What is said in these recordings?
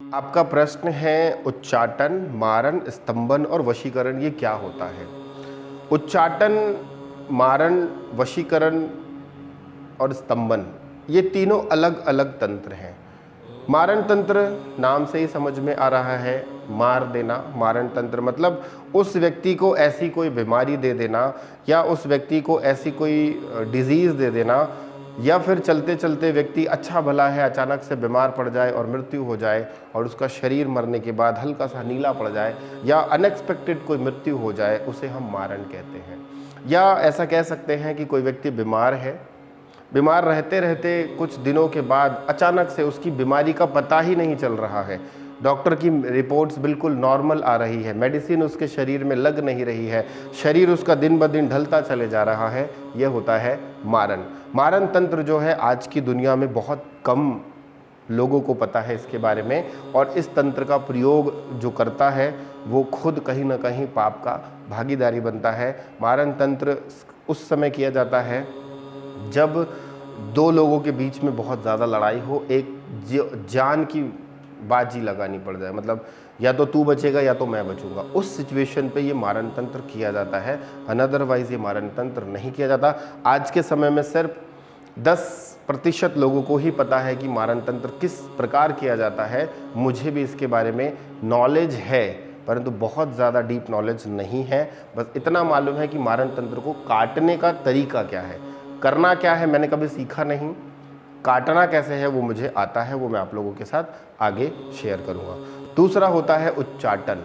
आपका प्रश्न है उच्चाटन, मारण, स्तंभन और वशीकरण ये क्या होता है? उच्चाटन, मारण, वशीकरण और स्तंभन ये तीनों अलग अलग तंत्र हैं। मारण तंत्र नाम से ही समझ में आ रहा है, मार देना। मारण तंत्र मतलब उस व्यक्ति को ऐसी कोई बीमारी दे देना या उस व्यक्ति को ऐसी कोई डिजीज़ दे देना, या फिर चलते चलते व्यक्ति अच्छा भला है अचानक से बीमार पड़ जाए और मृत्यु हो जाए और उसका शरीर मरने के बाद हल्का सा नीला पड़ जाए या अनएक्सपेक्टेड कोई मृत्यु हो जाए, उसे हम मारण कहते हैं। या ऐसा कह सकते हैं कि कोई व्यक्ति बीमार है, बीमार रहते रहते कुछ दिनों के बाद अचानक से उसकी बीमारी का पता ही नहीं चल रहा है, डॉक्टर की रिपोर्ट्स बिल्कुल नॉर्मल आ रही है, मेडिसिन उसके शरीर में लग नहीं रही है, शरीर उसका दिन ब दिन ढलता चले जा रहा है, यह होता है मारण। मारण तंत्र जो है आज की दुनिया में बहुत कम लोगों को पता है इसके बारे में, और इस तंत्र का प्रयोग जो करता है वो खुद कहीं ना कहीं पाप का भागीदारी बनता है। मारण तंत्र उस समय किया जाता है जब दो लोगों के बीच में बहुत ज़्यादा लड़ाई हो, एक जान की बाजी लगानी पड़ जाए, मतलब या तो तू बचेगा या तो मैं बचूंगा, उस सिचुएशन पे ये मारण तंत्र किया जाता है। अनदरवाइज ये मारण तंत्र नहीं किया जाता। आज के समय में सिर्फ 10% लोगों को ही पता है कि मारण तंत्र किस प्रकार किया जाता है। मुझे भी इसके बारे में नॉलेज है, परंतु बहुत ज़्यादा डीप नॉलेज नहीं है। बस इतना मालूम है कि मारण तंत्र को काटने का तरीका क्या है, करना क्या है मैंने कभी सीखा नहीं, काटना कैसे है वो मुझे आता है, वो मैं आप लोगों के साथ आगे शेयर करूंगा। दूसरा होता है उच्चाटन।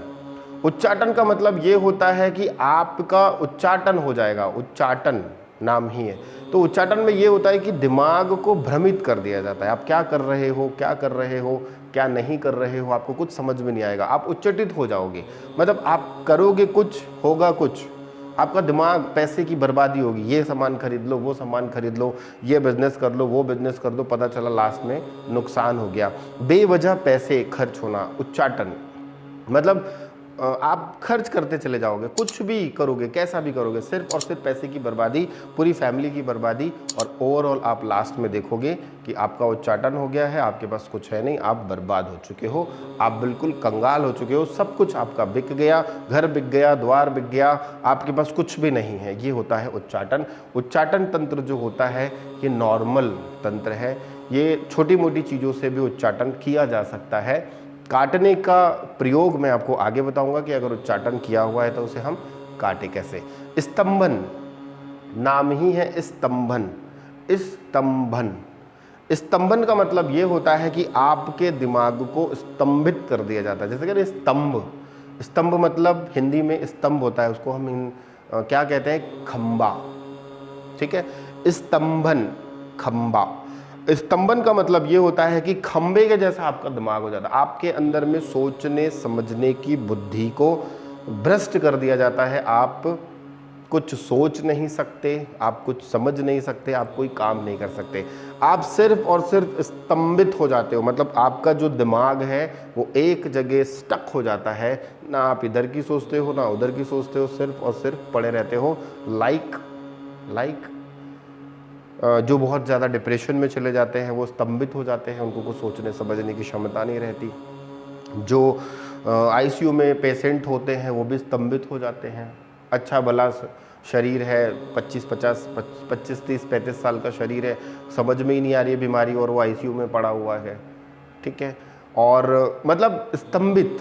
उच्चाटन का मतलब ये होता है कि आपका उच्चाटन हो जाएगा, उच्चाटन नाम ही है। तो उच्चाटन में ये होता है कि दिमाग को भ्रमित कर दिया जाता है। आप क्या कर रहे हो, क्या कर रहे हो, क्या नहीं कर रहे हो, आपको कुछ समझ में नहीं आएगा, आप उच्चटित हो जाओगे। मतलब आप करोगे कुछ, होगा कुछ, आपका दिमाग, पैसे की बर्बादी होगी, ये सामान खरीद लो, वो सामान खरीद लो, ये बिजनेस कर लो, वो बिजनेस कर दो, पता चला लास्ट में नुकसान हो गया। बेवजह पैसे खर्च होना, उच्चाटन मतलब आप खर्च करते चले जाओगे, कुछ भी करोगे, कैसा भी करोगे, सिर्फ और सिर्फ पैसे की बर्बादी, पूरी फैमिली की बर्बादी, और ओवरऑल आप लास्ट में देखोगे कि आपका उच्चाटन हो गया है, आपके पास कुछ है नहीं, आप बर्बाद हो चुके हो, आप बिल्कुल कंगाल हो चुके हो, सब कुछ आपका बिक गया, घर बिक गया, द्वार बिक गया, आपके पास कुछ भी नहीं है। ये होता है उच्चाटन। उच्चाटन तंत्र जो होता है ये नॉर्मल तंत्र है, ये छोटी मोटी चीज़ों से भी उच्चाटन किया जा सकता है। काटने का प्रयोग मैं आपको आगे बताऊंगा कि अगर उच्चाटन किया हुआ है तो उसे हम काटे कैसे। स्तंभन नाम ही है, स्तंभन। स्तंभन, स्तंभन का मतलब ये होता है कि आपके दिमाग को स्तंभित कर दिया जाता है। जैसे कि स्तंभ, स्तंभ मतलब हिंदी में स्तंभ होता है, उसको हम क्या कहते हैं, खंबा, ठीक है। स्तंभन, खंबा। स्तंभन का मतलब ये होता है कि खंबे के जैसा आपका दिमाग हो जाता है, आपके अंदर में सोचने समझने की बुद्धि को भ्रष्ट कर दिया जाता है। आप कुछ सोच नहीं सकते, आप कुछ समझ नहीं सकते, आप कोई काम नहीं कर सकते, आप सिर्फ और सिर्फ स्तंभित हो जाते हो। मतलब आपका जो दिमाग है वो एक जगह स्टक हो जाता है, ना आप इधर की सोचते हो ना उधर की सोचते हो, सिर्फ और सिर्फ पड़े रहते हो। लाइक जो बहुत ज़्यादा डिप्रेशन में चले जाते हैं वो स्तंभित हो जाते हैं, उनको कुछ सोचने समझने की क्षमता नहीं रहती। जो आईसीयू में पेशेंट होते हैं वो भी स्तंभित हो जाते हैं। अच्छा भला शरीर है, 25-30-35 साल का शरीर है, समझ में ही नहीं आ रही है बीमारी और वो आईसीयू में पड़ा हुआ है, ठीक है। और मतलब स्तंभित,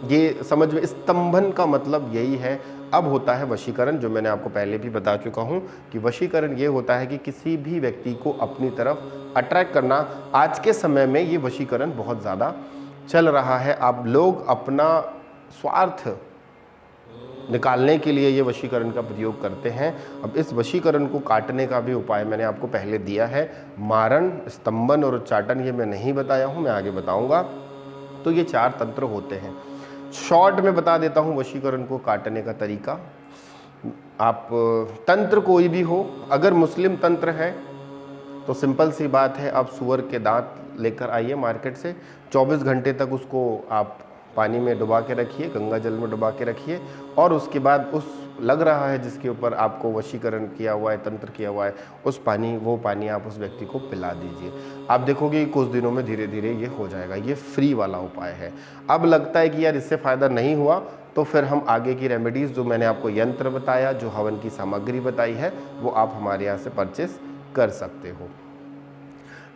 ये समझ में, स्तंभन का मतलब यही है। अब होता है वशीकरण, जो मैंने आपको पहले भी बता चुका हूँ कि वशीकरण ये होता है कि किसी भी व्यक्ति को अपनी तरफ अट्रैक्ट करना। आज के समय में ये वशीकरण बहुत ज़्यादा चल रहा है। अब लोग अपना स्वार्थ निकालने के लिए ये वशीकरण का प्रयोग करते हैं। अब इस वशीकरण को काटने का भी उपाय मैंने आपको पहले दिया है। मारण, स्तंभन और उच्चाटन ये मैं नहीं बताया हूँ, मैं आगे बताऊँगा। तो ये 4 तंत्र होते हैं। शॉर्ट में बता देता हूँ वशीकरण को काटने का तरीका। आप तंत्र कोई भी हो, अगर मुस्लिम तंत्र है तो सिंपल सी बात है, आप सूअर के दांत लेकर आइए मार्केट से, 24 घंटे तक उसको आप पानी में डुबा के रखिए, गंगा जल में डुबा के रखिए, और उसके बाद उस लग रहा है, जिसके ऊपर आपको वशीकरण किया हुआ है, तंत्र किया हुआ है, वो पानी आप उस व्यक्ति को पिला दीजिए। आप देखोगे कि कुछ दिनों में धीरे धीरे ये हो जाएगा। ये फ्री वाला उपाय है। अब लगता है कि यार इससे फ़ायदा नहीं हुआ, तो फिर हम आगे की रेमेडीज़, जो मैंने आपको यंत्र बताया, जो हवन की सामग्री बताई है, वो आप हमारे यहाँ से परचेस कर सकते हो।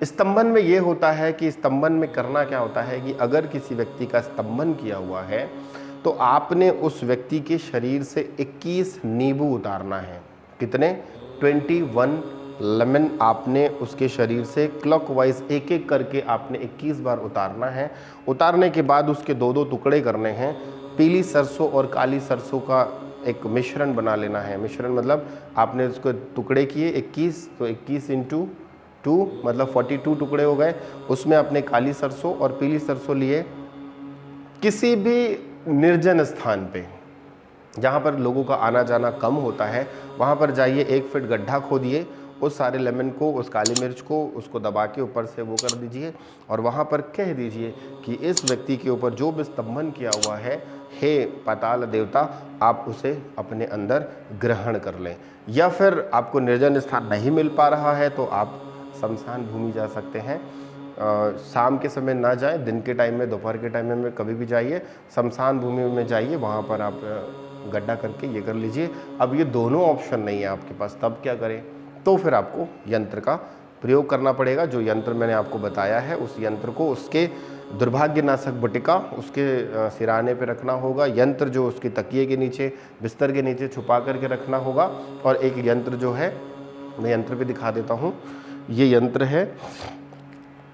स्तंभन में ये होता है कि स्तंभन में करना क्या होता है कि अगर किसी व्यक्ति का स्तंभन किया हुआ है तो आपने उस व्यक्ति के शरीर से 21 नींबू उतारना है। कितने? 21 लेमन आपने उसके शरीर से क्लॉकवाइज एक एक करके आपने 21 बार उतारना है। उतारने के बाद उसके दो दो टुकड़े करने हैं। पीली सरसों और काली सरसों का एक मिश्रण बना लेना है। मिश्रण मतलब आपने उसके टुकड़े किए 21, तो 21 इंटू 2 मतलब 42 टुकड़े हो गए। उसमें आपने काली सरसों और पीली सरसों लिए। किसी भी निर्जन स्थान पे जहाँ पर लोगों का आना जाना कम होता है, वहाँ पर जाइए, 1 फीट गड्ढा खोदिए, उस सारे लेमन को, उस काली मिर्च को, उसको दबा के ऊपर से वो कर दीजिए और वहाँ पर कह दीजिए कि इस व्यक्ति के ऊपर जो भी स्तंभन किया हुआ है, हे पाताल देवता, आप उसे अपने अंदर ग्रहण कर लें। या फिर आपको निर्जन स्थान नहीं मिल पा रहा है तो आप शमशान भूमि जा सकते हैं। शाम के समय ना जाएं, दिन के टाइम में, दोपहर के टाइम में कभी भी जाइए, शमशान भूमि में जाइए, वहाँ पर आप गड्ढा करके ये कर लीजिए। अब ये दोनों ऑप्शन नहीं है आपके पास, तब क्या करें? तो फिर आपको यंत्र का प्रयोग करना पड़ेगा। जो यंत्र मैंने आपको बताया है, उस यंत्र को उसके दुर्भाग्यनाशक बटिका उसके सिराने पे रखना होगा। यंत्र जो उसके तकिए के नीचे, बिस्तर के नीचे छुपा करके रखना होगा। और एक यंत्र जो है, मैं यंत्र भी दिखा देता हूँ। ये यंत्र है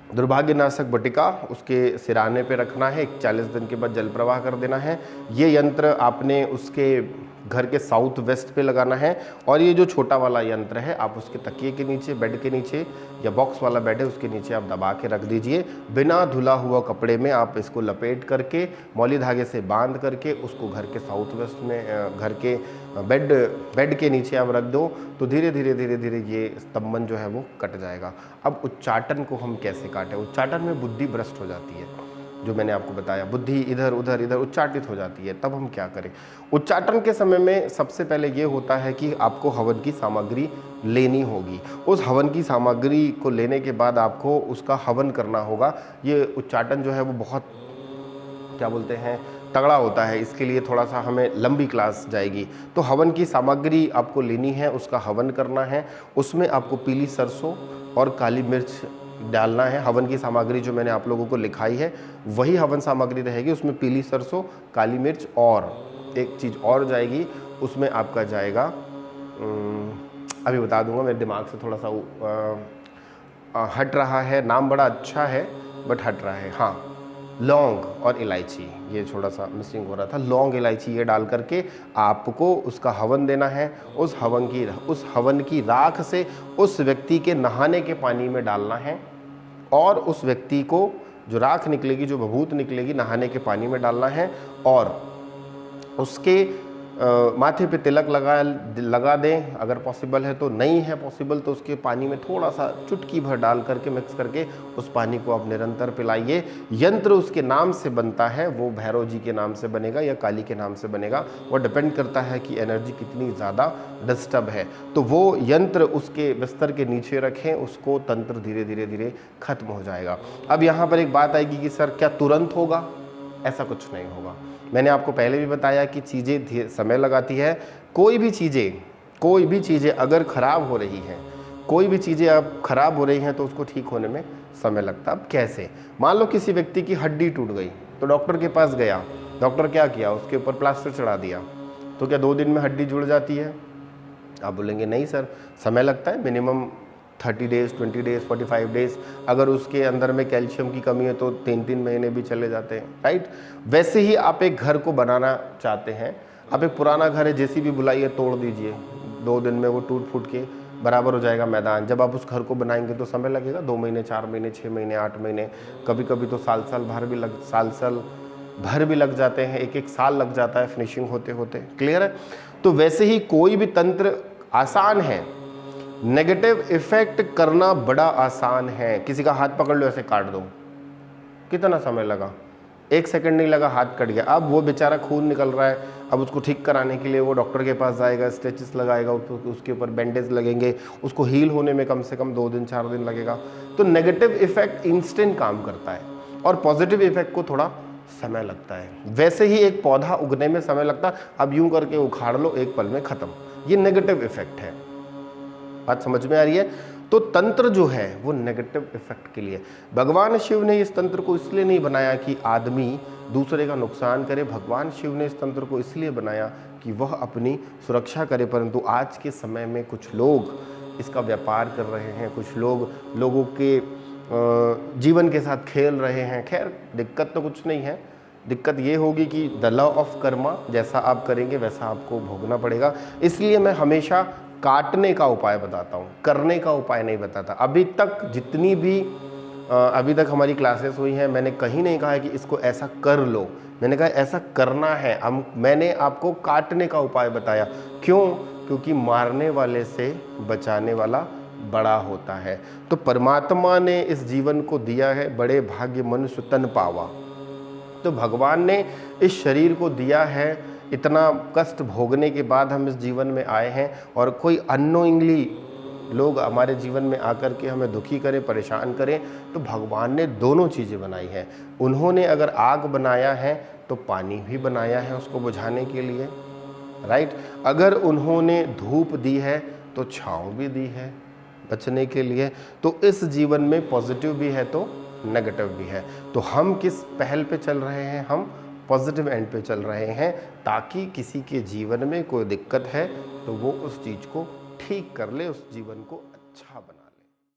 दुर्भाग्यनाशक बटिका, उसके सिराने पे रखना है। 40 दिन के बाद जल प्रवाह कर देना है। ये यंत्र आपने उसके घर के साउथ वेस्ट पे लगाना है। और ये जो छोटा वाला यंत्र है, आप उसके तकिए के नीचे, बेड के नीचे, या बॉक्स वाला बेड है उसके नीचे आप दबा के रख दीजिए। बिना धुला हुआ कपड़े में आप इसको लपेट करके, मौली धागे से बांध करके उसको घर के साउथ वेस्ट में, घर के बेड के नीचे आप रख दो, तो धीरे धीरे धीरे धीरे ये स्तंभन जो है वो कट जाएगा। अब उच्चाटन को हम कैसे काटें? उच्चाटन में बुद्धि भ्रष्ट हो जाती है, जो मैंने आपको बताया, बुद्धि इधर उधर इधर उच्चाटित हो जाती है। तब हम क्या करें? उच्चाटन के समय में सबसे पहले ये होता है कि आपको हवन की सामग्री लेनी होगी। उस हवन की सामग्री को लेने के बाद आपको उसका हवन करना होगा। ये उच्चाटन जो है वो बहुत, क्या बोलते हैं, तगड़ा होता है। इसके लिए थोड़ा सा हमें लंबी क्लास जाएगी। तो हवन की सामग्री आपको लेनी है, उसका हवन करना है। उसमें आपको पीली सरसों और काली मिर्च डालना है। हवन की सामग्री जो मैंने आप लोगों को लिखाई है वही हवन सामग्री रहेगी। उसमें पीली सरसों, काली मिर्च और एक चीज़ और जाएगी, उसमें आपका जाएगा, अभी बता दूंगा, मेरे दिमाग से थोड़ा सा हट रहा है। नाम बड़ा अच्छा है बट हट रहा है। हाँ, लौंग और इलायची, ये थोड़ा सा मिसिंग हो रहा था। लौंग, इलायची ये डाल करके आपको उसका हवन देना है। उस हवन की राख से उस व्यक्ति के नहाने के पानी में डालना है। और उस व्यक्ति को जो राख निकलेगी, जो भभूत निकलेगी, नहाने के पानी में डालना है। और उसके माथे पे तिलक लगा दें, अगर पॉसिबल है तो। नहीं है पॉसिबल तो उसके पानी में थोड़ा सा चुटकी भर डाल करके, मिक्स करके उस पानी को आप निरंतर पिलाइए। यंत्र उसके नाम से बनता है, वो भैरव जी के नाम से बनेगा या काली के नाम से बनेगा, वो डिपेंड करता है कि एनर्जी कितनी ज़्यादा डिस्टर्ब है। तो वो यंत्र उसके बिस्तर के नीचे रखें, उसको तंत्र धीरे धीरे धीरे खत्म हो जाएगा। अब यहाँ पर एक बात आएगी कि सर क्या तुरंत होगा? ऐसा कुछ नहीं होगा। मैंने आपको पहले भी बताया कि चीज़ें समय लगाती है। कोई भी चीज़ें अगर ख़राब हो रही हैं, कोई भी चीज़ें अब ख़राब हो रही हैं तो उसको ठीक होने में समय लगता है। अब कैसे? मान लो किसी व्यक्ति की हड्डी टूट गई, तो डॉक्टर के पास गया, डॉक्टर क्या किया? उसके ऊपर प्लास्टर चढ़ा दिया, तो क्या 2 दिन में हड्डी जुड़ जाती है? आप बोलेंगे नहीं सर, समय लगता है, मिनिमम 30 डेज़, 20 डेज़, 45 डेज़। अगर उसके अंदर में कैल्शियम की कमी है तो 3-3 महीने भी चले जाते हैं, राइट? वैसे ही आप एक घर को बनाना चाहते हैं, आप एक पुराना घर है, जेसीबी बुलाइए, तोड़ दीजिए, 2 दिन में वो टूट फूट के बराबर हो जाएगा मैदान। जब आप उस घर को बनाएंगे तो समय लगेगा, 2 महीने, 4 महीने, 6 महीने, 8 महीने, कभी कभी तो साल भर भी लग जाते हैं, 1-1 साल लग जाता है फिनिशिंग होते होते। क्लियर है? तो वैसे ही कोई भी तंत्र आसान है, नेगेटिव इफेक्ट करना बड़ा आसान है। किसी का हाथ पकड़ लो, ऐसे काट दो, कितना समय लगा? 1 सेकंड नहीं लगा, हाथ कट गया। अब वो बेचारा खून निकल रहा है, अब उसको ठीक कराने के लिए वो डॉक्टर के पास जाएगा, स्टिचेस लगाएगा, उसके ऊपर बैंडेज लगेंगे, उसको हील होने में कम से कम 2 दिन 4 दिन लगेगा। तो नेगेटिव इफेक्ट इंस्टेंट काम करता है और पॉजिटिव इफेक्ट को थोड़ा समय लगता है। वैसे ही एक पौधा उगने में समय लगता है, अब यूं करके उखाड़ लो, एक पल में खत्म। ये नेगेटिव इफेक्ट है। बात समझ में आ रही है? तो तंत्र जो है वो नेगेटिव इफेक्ट के लिए। भगवान शिव ने इस तंत्र को इसलिए नहीं बनाया कि आदमी दूसरे का नुकसान करे। भगवान शिव ने इस तंत्र को इसलिए बनाया कि वह अपनी सुरक्षा करे। परंतु आज के समय में कुछ लोग इसका व्यापार कर रहे हैं, कुछ लोग लोगों के जीवन के साथ खेल रहे हैं। खैर, दिक्कत तो कुछ नहीं है। दिक्कत ये होगी कि द लॉ ऑफ कर्मा, जैसा आप करेंगे वैसा आपको भोगना पड़ेगा। इसलिए मैं हमेशा काटने का उपाय बताता हूँ, करने का उपाय नहीं बताता। अभी तक हमारी क्लासेस हुई हैं, मैंने कहीं नहीं कहा है कि इसको ऐसा कर लो। मैंने कहा ऐसा करना है। मैंने आपको काटने का उपाय बताया। क्यों? क्योंकि मारने वाले से बचाने वाला बड़ा होता है। तो परमात्मा ने इस जीवन को दिया है, बड़े भाग्य मनुष्य तन पावा। तो भगवान ने इस शरीर को दिया है, इतना कष्ट भोगने के बाद हम इस जीवन में आए हैं, और कोई अननोइंगली लोग हमारे जीवन में आकर के हमें दुखी करें, परेशान करें, तो भगवान ने दोनों चीज़ें बनाई हैं। उन्होंने अगर आग बनाया है तो पानी भी बनाया है उसको बुझाने के लिए, राइट। अगर उन्होंने धूप दी है तो छाँव भी दी है बचने के लिए। तो इस जीवन में पॉजिटिव भी है तो नेगेटिव भी है। तो हम किस पहल पे चल रहे हैं? हम पॉजिटिव एंड पे चल रहे हैं, ताकि किसी के जीवन में कोई दिक्कत है तो वो उस चीज़ को ठीक कर ले, उस जीवन को अच्छा बना।